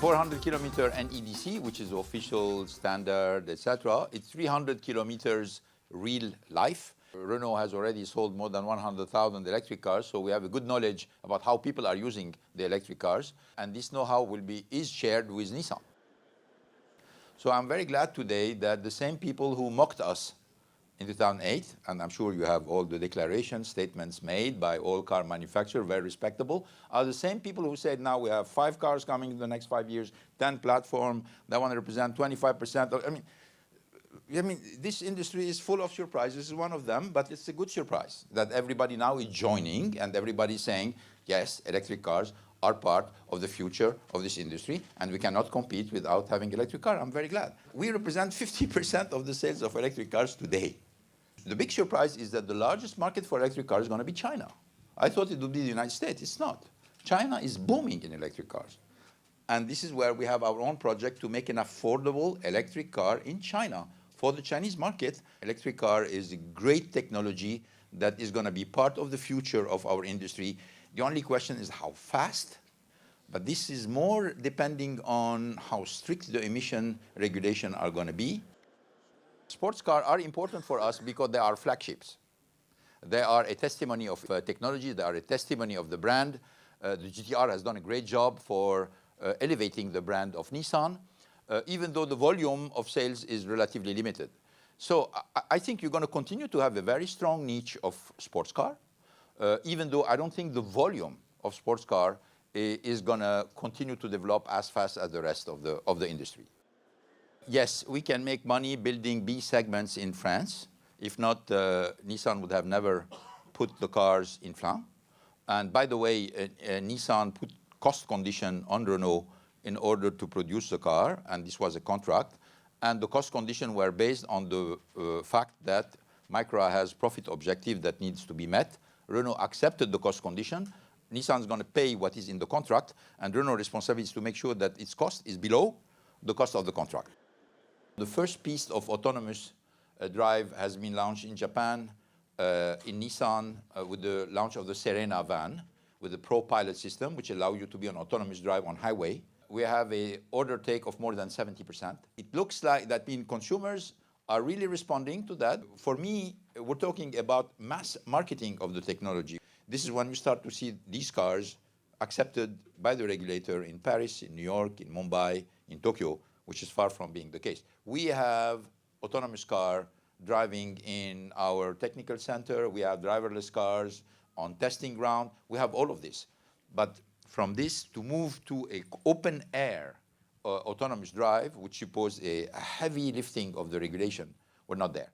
400 kilometer NEDC, which is the official standard, etc. It's 300 kilometers real life. Renault has already sold more than 100,000 electric cars, so we have a good knowledge about how people are using the electric cars, and this know-how is shared with Nissan. So I'm very glad today that the same people who mocked us in 2008, and I'm sure you have all the declarations, statements made by all car manufacturers, very respectable, are the same people who said now we have 5 cars coming in the next 5 years, 10 platform, that want to represent 25%. I mean, this industry is full of surprises. This is one of them, but it's a good surprise that everybody now is joining and everybody's saying, yes, electric cars are part of the future of this industry, and we cannot compete without having electric car. I'm very glad. We represent 50% of the sales of electric cars today. The big surprise is that the largest market for electric cars is going to be China. I thought it would be the United States. It's not. China is booming in electric cars. And this is where we have our own project to make an affordable electric car in China. For the Chinese market, electric car is a great technology that is going to be part of the future of our industry. The only question is how fast, but this is more depending on how strict the emission regulations are going to be. Sports cars are important for us because they are flagships. They are a testimony of technology, they are a testimony of the brand. The GTR has done a great job for elevating the brand of Nissan, even though the volume of sales is relatively limited. So I think you're going to continue to have a very strong niche of sports car, even though I don't think the volume of sports car is going to continue to develop as fast as the rest of the industry. Yes, we can make money building B segments in France. If not, Nissan would have never put the cars in Flins. And by the way, Nissan put cost condition on Renault in order to produce the car, and this was a contract. And the cost conditions were based on the fact that Micra has profit objective that needs to be met. Renault accepted the cost condition. Nissan is going to pay what is in the contract, and Renault's responsibility is to make sure that its cost is below the cost of the contract. The first piece of autonomous drive has been launched in Japan, in Nissan, with the launch of the Serena van, with the Pro Pilot system, which allows you to be on autonomous drive on highway. We have an order take of more than 70%. It looks like that consumers are really responding to that. For me, we're talking about mass marketing of the technology. This is when we start to see these cars accepted by the regulator in Paris, in New York, in Mumbai, in Tokyo, which is far from being the case. We have autonomous car driving in our technical center. We have driverless cars on testing ground. We have all of this. But from this to move to an open air autonomous drive, which supposes a heavy lifting of the regulation, we're not there.